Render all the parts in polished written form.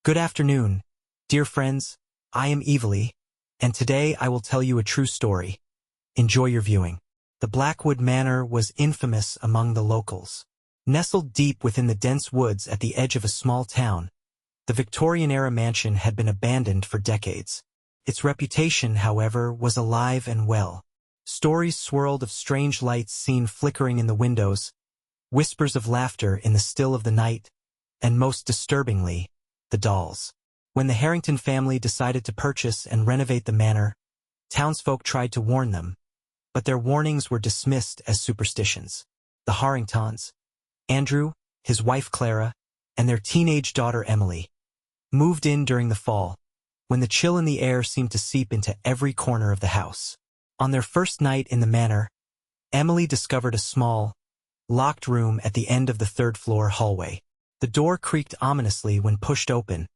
Good afternoon, dear friends. I am Evely, and today I will tell you a true story. Enjoy your viewing. The Blackwood Manor was infamous among the locals. Nestled deep within the dense woods at the edge of a small town, the Victorian-era mansion had been abandoned for decades. Its reputation, however, was alive and well. Stories swirled of strange lights seen flickering in the windows, whispers of laughter in the still of the night, and most disturbingly, the dolls. When the Harrington family decided to purchase and renovate the manor, townsfolk tried to warn them, but their warnings were dismissed as superstitions. The Harringtons, Andrew, his wife Clara, and their teenage daughter Emily, moved in during the fall, when the chill in the air seemed to seep into every corner of the house. On their first night in the manor, Emily discovered a small, locked room at the end of the third-floor hallway. The door creaked ominously when pushed open,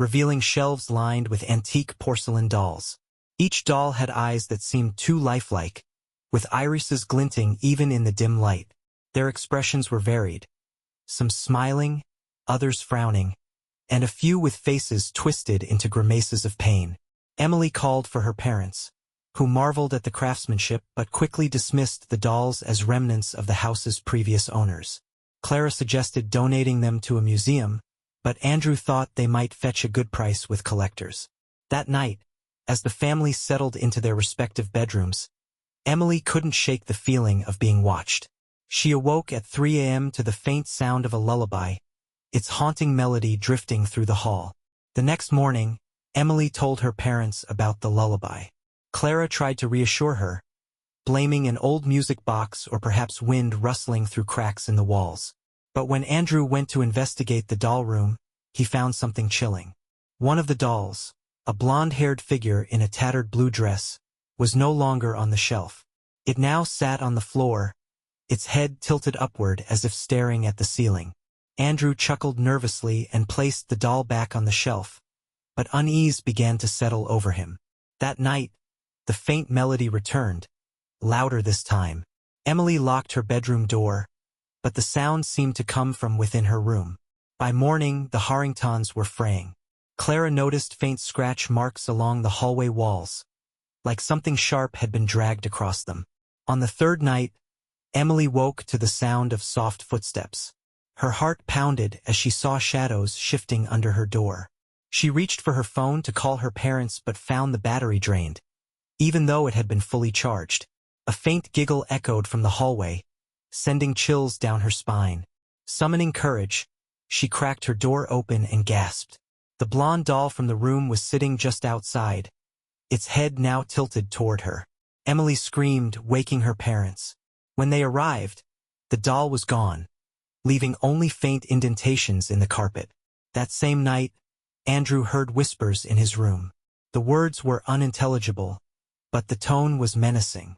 revealing shelves lined with antique porcelain dolls. Each doll had eyes that seemed too lifelike, with irises glinting even in the dim light. Their expressions were varied, some smiling, others frowning, and a few with faces twisted into grimaces of pain. Emily called for her parents, who marveled at the craftsmanship but quickly dismissed the dolls as remnants of the house's previous owners. Clara suggested donating them to a museum, but Andrew thought they might fetch a good price with collectors. That night, as the family settled into their respective bedrooms, Emily couldn't shake the feeling of being watched. She awoke at 3 a.m. to the faint sound of a lullaby, its haunting melody drifting through the hall. The next morning, Emily told her parents about the lullaby. Clara tried to reassure her, blaming an old music box or perhaps wind rustling through cracks in the walls. But when Andrew went to investigate the doll room, he found something chilling. One of the dolls, a blonde-haired figure in a tattered blue dress, was no longer on the shelf. It now sat on the floor, its head tilted upward as if staring at the ceiling. Andrew chuckled nervously and placed the doll back on the shelf, but unease began to settle over him. That night, the faint melody returned, louder this time. Emily locked her bedroom door, but the sound seemed to come from within her room. By morning, the Harringtons were fraying. Clara noticed faint scratch marks along the hallway walls, like something sharp had been dragged across them. On the third night, Emily woke to the sound of soft footsteps. Her heart pounded as she saw shadows shifting under her door. She reached for her phone to call her parents but found the battery drained, even though it had been fully charged. A faint giggle echoed from the hallway, sending chills down her spine. Summoning courage, she cracked her door open and gasped. The blonde doll from the room was sitting just outside, its head now tilted toward her. Emily screamed, waking her parents. When they arrived, the doll was gone, leaving only faint indentations in the carpet. That same night, Andrew heard whispers in his room. The words were unintelligible, but the tone was menacing.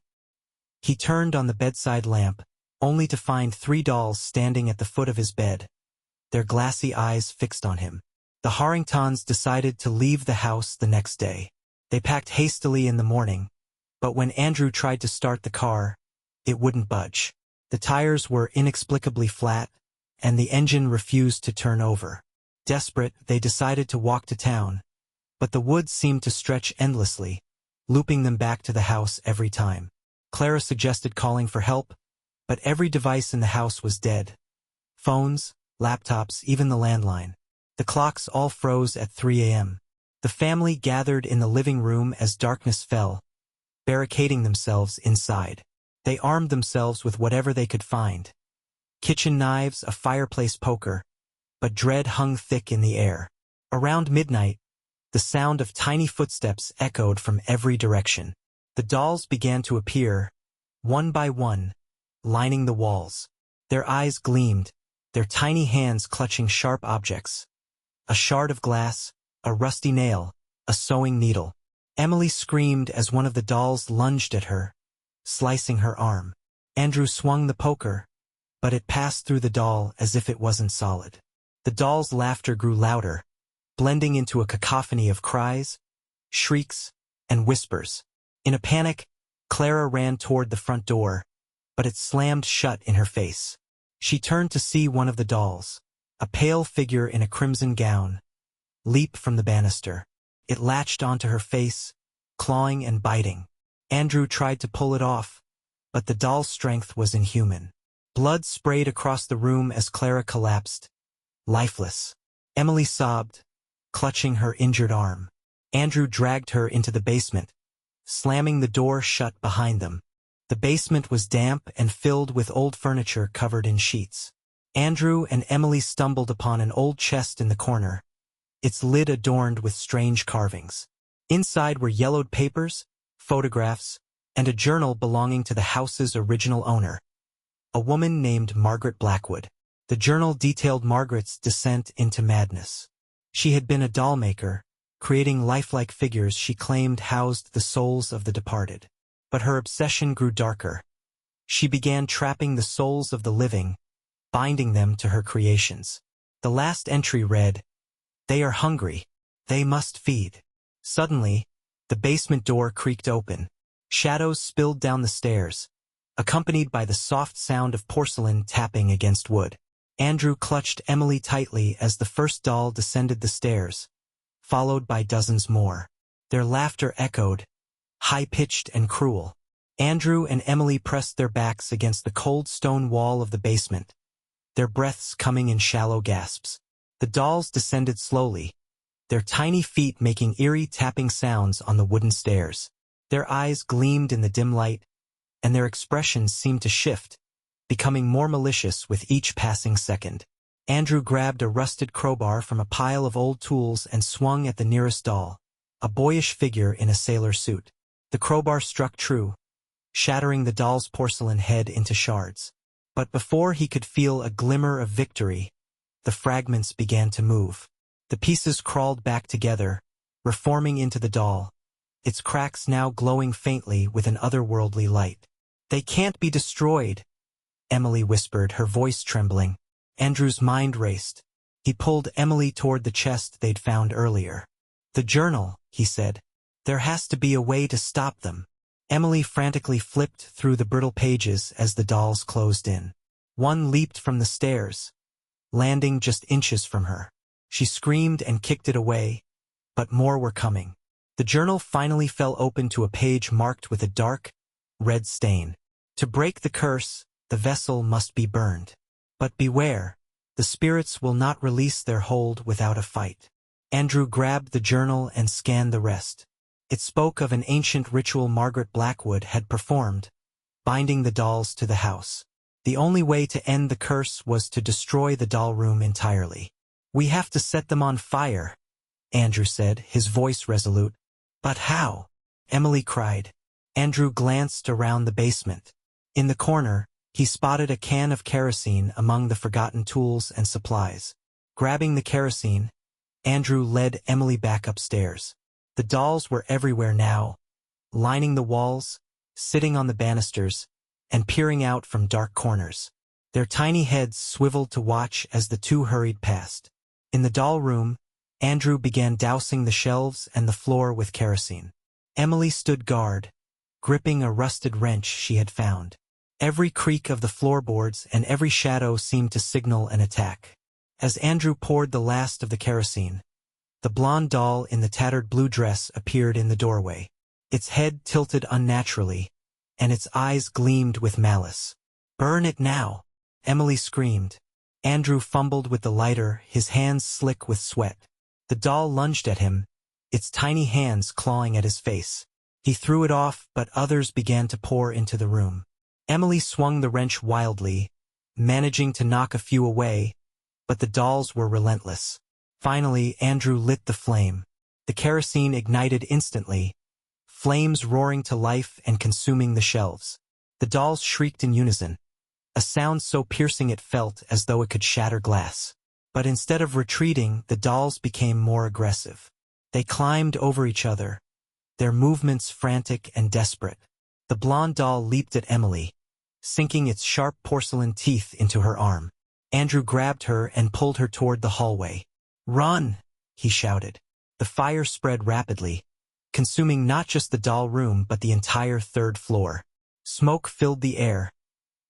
He turned on the bedside lamp, only to find 3 dolls standing at the foot of his bed, their glassy eyes fixed on him. The Harringtons decided to leave the house the next day. They packed hastily in the morning, but when Andrew tried to start the car, it wouldn't budge. The tires were inexplicably flat, and the engine refused to turn over. Desperate, they decided to walk to town, but the woods seemed to stretch endlessly, looping them back to the house every time. Clara suggested calling for help, but every device in the house was dead. Phones, laptops, even the landline. The clocks all froze at 3 a.m. The family gathered in the living room as darkness fell, barricading themselves inside. They armed themselves with whatever they could find. Kitchen knives, a fireplace poker, but dread hung thick in the air. Around midnight, the sound of tiny footsteps echoed from every direction. The dolls began to appear, one by one, lining the walls. Their eyes gleamed, their tiny hands clutching sharp objects. A shard of glass, a rusty nail, a sewing needle. Emily screamed as one of the dolls lunged at her, slicing her arm. Andrew swung the poker, but it passed through the doll as if it wasn't solid. The doll's laughter grew louder, blending into a cacophony of cries, shrieks, and whispers. In a panic, Clara ran toward the front door, but it slammed shut in her face. She turned to see one of the dolls, a pale figure in a crimson gown, leap from the banister. It latched onto her face, clawing and biting. Andrew tried to pull it off, but the doll's strength was inhuman. Blood sprayed across the room as Clara collapsed, lifeless. Emily sobbed, clutching her injured arm. Andrew dragged her into the basement, slamming the door shut behind them. The basement was damp and filled with old furniture covered in sheets. Andrew and Emily stumbled upon an old chest in the corner, its lid adorned with strange carvings. Inside were yellowed papers, photographs, and a journal belonging to the house's original owner, a woman named Margaret Blackwood. The journal detailed Margaret's descent into madness. She had been a doll maker, creating lifelike figures she claimed housed the souls of the departed. But her obsession grew darker. She began trapping the souls of the living, binding them to her creations. The last entry read, "They are hungry. They must feed." Suddenly, the basement door creaked open. Shadows spilled down the stairs, accompanied by the soft sound of porcelain tapping against wood. Andrew clutched Emily tightly as the first doll descended the stairs, followed by dozens more. Their laughter echoed, high-pitched and cruel. Andrew and Emily pressed their backs against the cold stone wall of the basement, their breaths coming in shallow gasps. The dolls descended slowly, their tiny feet making eerie tapping sounds on the wooden stairs. Their eyes gleamed in the dim light, and their expressions seemed to shift, becoming more malicious with each passing second. Andrew grabbed a rusted crowbar from a pile of old tools and swung at the nearest doll, a boyish figure in a sailor suit. The crowbar struck true, shattering the doll's porcelain head into shards. But before he could feel a glimmer of victory, the fragments began to move. The pieces crawled back together, reforming into the doll, its cracks now glowing faintly with an otherworldly light. "They can't be destroyed," Emily whispered, her voice trembling. Andrew's mind raced. He pulled Emily toward the chest they'd found earlier. "The journal," he said. "There has to be a way to stop them." Emily frantically flipped through the brittle pages as the dolls closed in. One leaped from the stairs, landing just inches from her. She screamed and kicked it away, but more were coming. The journal finally fell open to a page marked with a dark, red stain. "To break the curse, the vessel must be burned. But beware, the spirits will not release their hold without a fight." Andrew grabbed the journal and scanned the rest. It spoke of an ancient ritual Margaret Blackwood had performed, binding the dolls to the house. The only way to end the curse was to destroy the doll room entirely. "We have to set them on fire," Andrew said, his voice resolute. "But how?" Emily cried. Andrew glanced around the basement. In the corner, he spotted a can of kerosene among the forgotten tools and supplies. Grabbing the kerosene, Andrew led Emily back upstairs. The dolls were everywhere now, lining the walls, sitting on the banisters, and peering out from dark corners. Their tiny heads swiveled to watch as the two hurried past. In the doll room, Andrew began dousing the shelves and the floor with kerosene. Emily stood guard, gripping a rusted wrench she had found. Every creak of the floorboards and every shadow seemed to signal an attack. As Andrew poured the last of the kerosene, the blonde doll in the tattered blue dress appeared in the doorway. Its head tilted unnaturally, and its eyes gleamed with malice. "Burn it now!" Emily screamed. Andrew fumbled with the lighter, his hands slick with sweat. The doll lunged at him, its tiny hands clawing at his face. He threw it off, but others began to pour into the room. Emily swung the wrench wildly, managing to knock a few away, but the dolls were relentless. Finally, Andrew lit the flame. The kerosene ignited instantly, flames roaring to life and consuming the shelves. The dolls shrieked in unison, a sound so piercing it felt as though it could shatter glass. But instead of retreating, the dolls became more aggressive. They climbed over each other, their movements frantic and desperate. The blonde doll leaped at Emily, sinking its sharp porcelain teeth into her arm. Andrew grabbed her and pulled her toward the hallway. "Run!" he shouted. The fire spread rapidly, consuming not just the doll room but the entire third floor. Smoke filled the air,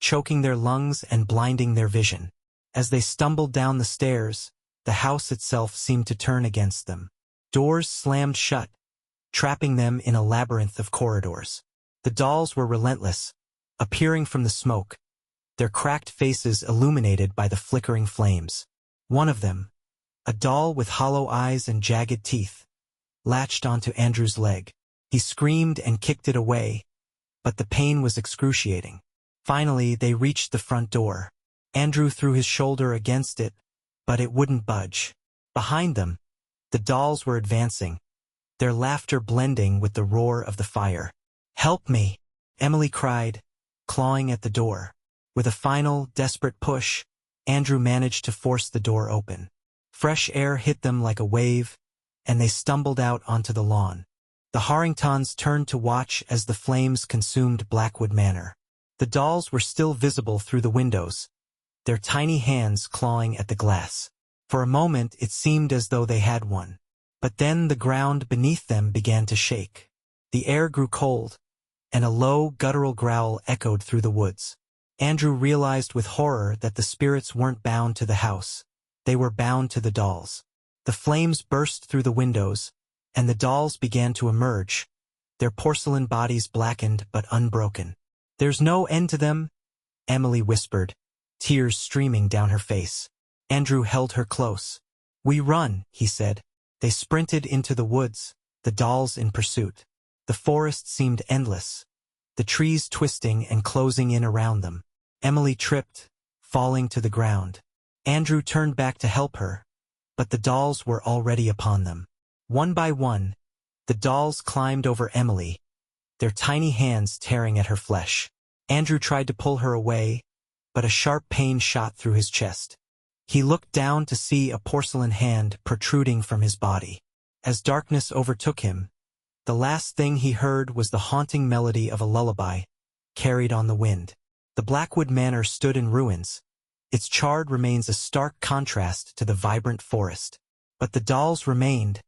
choking their lungs and blinding their vision. As they stumbled down the stairs, The house itself seemed to turn against them. Doors slammed shut, trapping them in a labyrinth of corridors. The dolls were relentless, appearing from the smoke, their cracked faces illuminated by the flickering flames. One of them, a doll with hollow eyes and jagged teeth, latched onto Andrew's leg. He screamed and kicked it away, but the pain was excruciating. Finally, they reached the front door. Andrew threw his shoulder against it, but it wouldn't budge. Behind them, the dolls were advancing, their laughter blending with the roar of the fire. "Help me!" Emily cried, clawing at the door. With a final, desperate push, Andrew managed to force the door open. Fresh air hit them like a wave, and they stumbled out onto the lawn. The Harringtons turned to watch as the flames consumed Blackwood Manor. The dolls were still visible through the windows, their tiny hands clawing at the glass. For a moment it seemed as though they had won. But then the ground beneath them began to shake. The air grew cold, and a low, guttural growl echoed through the woods. Andrew realized with horror that the spirits weren't bound to the house. They were bound to the dolls. The flames burst through the windows, and the dolls began to emerge, their porcelain bodies blackened but unbroken. "There's no end to them," Emily whispered, tears streaming down her face. Andrew held her close. "We run," he said. They sprinted into the woods, the dolls in pursuit. The forest seemed endless, the trees twisting and closing in around them. Emily tripped, falling to the ground. Andrew turned back to help her, but the dolls were already upon them. One by one, the dolls climbed over Emily, their tiny hands tearing at her flesh. Andrew tried to pull her away, but a sharp pain shot through his chest. He looked down to see a porcelain hand protruding from his body. As darkness overtook him, the last thing he heard was the haunting melody of a lullaby, carried on the wind. The Blackwood Manor stood in ruins, its charred remains a stark contrast to the vibrant forest. But the dolls remained,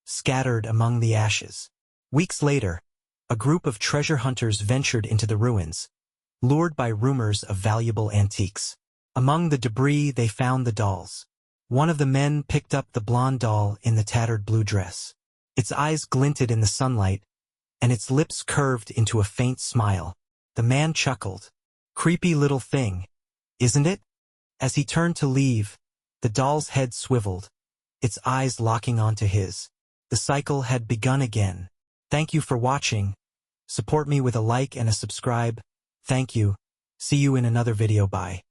scattered among the ashes. Weeks later, a group of treasure hunters ventured into the ruins, lured by rumors of valuable antiques. Among the debris they found the dolls. One of the men picked up the blonde doll in the tattered blue dress. Its eyes glinted in the sunlight, and its lips curved into a faint smile. The man chuckled. "Creepy little thing, isn't it?" As he turned to leave, the doll's head swiveled, its eyes locking onto his. The cycle had begun again. Thank you for watching. Support me with a like and a subscribe. Thank you. See you in another video. Bye.